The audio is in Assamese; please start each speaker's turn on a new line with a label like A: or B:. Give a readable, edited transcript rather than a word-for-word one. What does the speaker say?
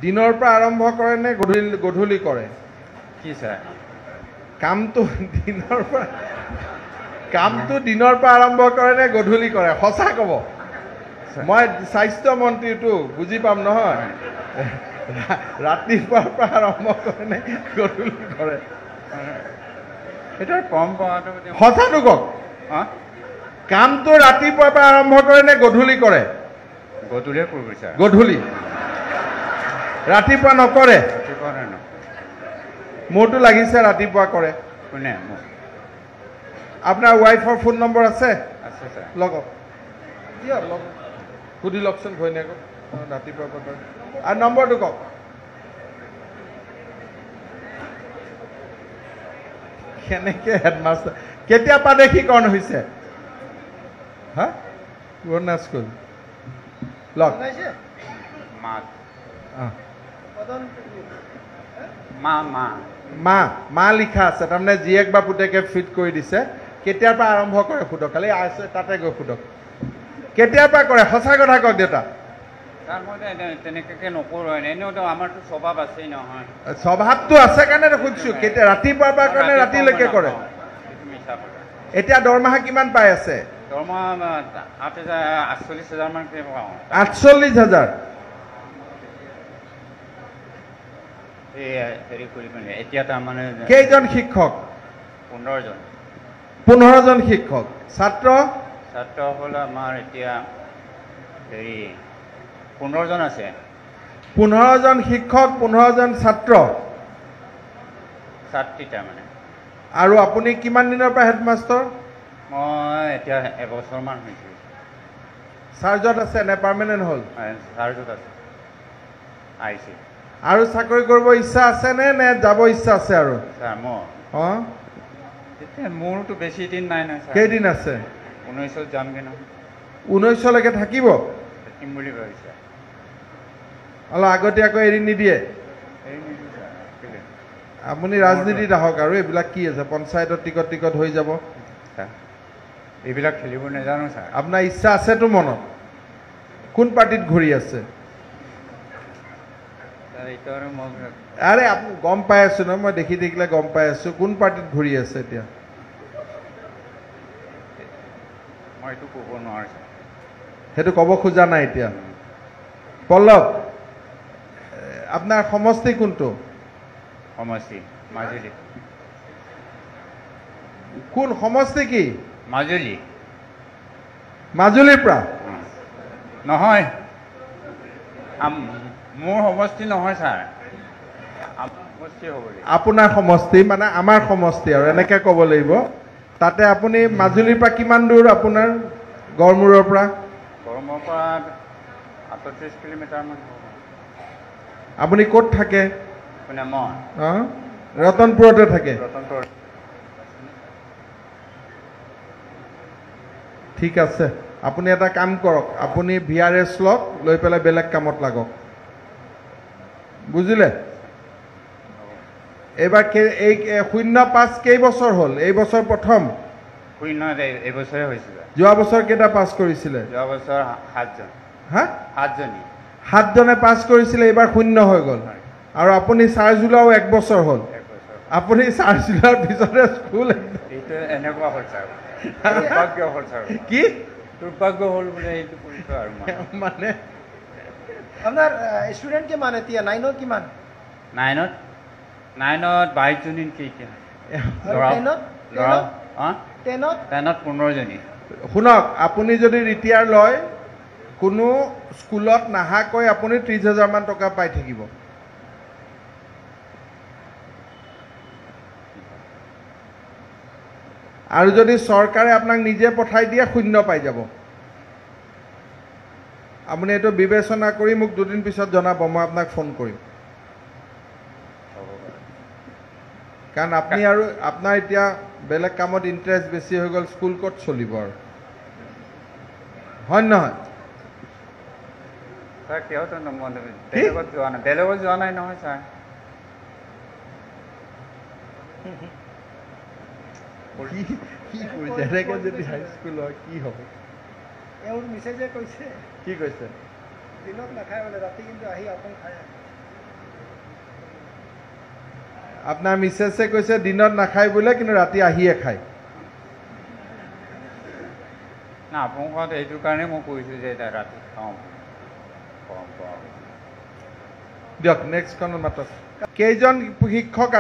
A: দিনৰ পৰা আৰম্ভ কৰে নে গধূলি কৰে?
B: কি ছাৰ?
A: কামটো দিনৰ পৰা আৰম্ভ কৰে নে গধূলি কৰে? সঁচা ক'ব। মই স্বাস্থ্য মন্ত্ৰীটো বুজি পাম নহয়। ৰাতিপুৱাৰ পৰা আৰম্ভ কৰে নে গধূলি কৰে?
B: সেইটো পৰম্পৰাটো
A: সঁচাটো কওক। কামটো ৰাতিপুৱাৰ পৰা আৰম্ভ কৰে নে গধূলি কৰে?
B: গধূলিয়ে কৰিব ছাৰ।
A: গধূলি। ৰাতিপুৱা নকৰে?
B: ৰাতিপুৱা নহয়।
A: মোৰতো লাগিছে ৰাতিপুৱা কৰে।
B: কোনে?
A: আপোনাৰ ৱাইফৰ ফোন নম্বৰ আছে?
B: আছে ছাৰ।
A: লগক দিয়ক, লগ সুধি লওকচোন ঘৈণীয়েকক ৰাতিপুৱা কৰে। আৰু নম্বৰটো কওক। কেনেকৈ হেডমাষ্টাৰ কেতিয়া প্ৰাদেশিকৰণ হৈছে? হা পুৰণা স্কুল লগ মা লিখা আছে, তাৰমানে জীয়েক বা পুতেকে ফিট কৰি দিছে। কেতিয়াৰ পৰা আৰম্ভ কৰে সোধক, খালি আছে তাতে গৈ সোধক। কেতিয়াৰ পৰা কৰে? সঁচা কথা কওক দেউতা।
B: ছাৰ মই তেনেকৈ নকৰোঁ, এনেওতো আমাৰতো স্বভাৱ আছেই নহয়।
A: স্বভাৱটো আছে কাৰণে সুধিছোঁ, কেতিয়া ৰাতিপুৱাৰ পৰা কাৰণে ৰাতিলৈকে কৰে? এতিয়া দৰমহা কিমান পাই আছে?
B: দৰমহা 48,000 মান পাওঁ।
A: 48,000?
B: হেৰি কৰি পিনে এতিয়া তাৰমানে
A: কেইজন শিক্ষক?
B: 15জন।
A: 15জন শিক্ষক। ছাত্ৰ
B: হ'ল আমাৰ এতিয়া হেৰি 15জন আছে।
A: 15জন শিক্ষক, 15জন ছাত্ৰ।
B: ছাত্ৰী তাৰমানে।
A: আৰু আপুনি কিমান দিনৰ পৰা হেডমাষ্টৰ?
B: মই এতিয়া এবছৰমান হৈছে।
A: চাৰ্জত আছে নে পাৰ্মানেণ্ট হ'ল?
B: চাৰ্জত আছে, আহিছে।
A: আৰু চাকৰি কৰিব ইচ্ছা আছে নে যাব ইচ্ছা আছে আৰু?
B: ছাৰ মোৰ এতিয়া মোৰতো বেছি দিন নাই নহয় ছাৰ।
A: কেইদিন আছে?
B: 19ত যামগৈ নহয়।
A: 19লৈকে থাকিব?
B: থাকিম বুলি ভাবিছে।
A: অলপ আগতীয়াকৈ এৰি নিদিয়ে? আপুনি ৰাজনীতিত আহক আৰু এইবিলাক কি আছে, পঞ্চায়তৰ টিকট হৈ যাব।
B: এইবিলাক খেলিব নাজানো ছাৰ।
A: আপোনাৰ ইচ্ছা আছেতো মনত? কোন পাৰ্টিত ঘূৰি আছে? আৰে আপুনি গম পাই আছো নহয়, মই দেখি থাকিলে গম পাই আছো। কোন পাৰ্টিত ঘূৰি আছে এতিয়া?
B: মই এইটো ক'ব নোৱাৰো।
A: সেইটো ক'ব খোজা নাই এতিয়া? পল্লৱ, আপোনাৰ সমষ্টি কোনটো?
B: সমষ্টি মাজুলী।
A: কোন সমষ্টি? কি
B: মাজুলী?
A: মাজুলীৰ পৰা?
B: নহয়, মোৰ সমষ্টি নহয় ছাৰ। সমষ্টি হ'ব লাগিব। আপোনাৰ
A: সমষ্টি মানে আমাৰ সমষ্টি আৰু এনেকৈ ক'ব লাগিব। তাতে আপুনি মাজুলীৰ পৰা কিমান দূৰ আপোনাৰ গড়মূৰৰ পৰা?
B: গড়মূৰৰ পৰা 38 কিলোমিটাৰমান।
A: আপুনি ক'ত থাকে?
B: কোনে? মই
A: ৰতনপুৰতে থাকে।
B: ৰতনপুৰ।
A: ঠিক আছে, আপুনি এটা কাম কৰক, আপুনি VRS লওক, লৈ পেলাই বেলেগ কামত লাগক, বুজিলে? এইবাৰ এই 05 কেইবছৰ হ'ল? এই বছৰ প্ৰথম?
B: এইবছৰে হৈছিল।
A: যোৱা বছৰ কেইটা পাছ কৰিছিলে?
B: যোৱা বছৰ 7জন।
A: হা?
B: 7জনী।
A: 7জনে পাছ কৰিছিলে, এইবাৰ 0 হৈ গ'ল। আৰু আপুনি চাৰ্জ ওলাও 1 বছৰ হ'ল। আপুনি চাৰ্জ ওলোৱাৰ পিছতে স্কুল
B: এইটো এনেকুৱা হ'ল ছাৰ। দুৰ্ভাগ্য হ'ল ছাৰ। কি দুৰ্ভাগ্য হ'ল বোলে এইটো কৰিছোঁ আৰু
A: মানে
C: আপোনাৰ ষ্টুডেণ্ট কিমান এতিয়া? 9ত কিমান?
B: 9ত 22জনী কেইটা? 10ত 15জনী।
A: শুনক, আপুনি যদি ৰিটায়াৰ লয়, কোনো স্কুলত নাহাকৈ আপুনি 30,000 মান টকা পাই থাকিব। আৰু যদি চৰকাৰে আপোনাক নিজে পঠাই দিয়ে, 0 পাই যাব। আপুনি এইটো বিবেচনা কৰি মোক 2 দিন পিছত জনাব, মই আপোনাক ফোন কৰিম। কাৰণ আপুনি আৰু আপোনাৰ এতিয়া বেলেগ কামত ইণ্টাৰেষ্ট বেছি হৈ গ'ল, স্কুল ক'ত চলিব আৰু, হয় নহয়?
B: ছাৰ কিহতো বেলেগত যোৱা নাই, বেলেগত যোৱা নাই নহয় ছাৰ।
A: কি কৰিছে এনেকৈ যদি হাইস্কুল হয় কি হ'ব?
C: এওঁৰ মিছেজে কৈছে,
A: কি কৈছে?
C: দিনত নাখায় বোলে, ৰাতি কিন্তু আহি আপং খায়।
A: আপোনাৰ মিছেছে কৈছে দিনত নাখায় বোলে কিন্তু ৰাতি আহিয়ে খায়
B: না আপোনালোকক এইটো কাৰণে মই কৈছোঁ যে এতিয়া ৰাতি খাওঁ পৰম্পৰা
A: দিয়ক নেক্সট খন মাত্ৰ কেইজন শিক্ষক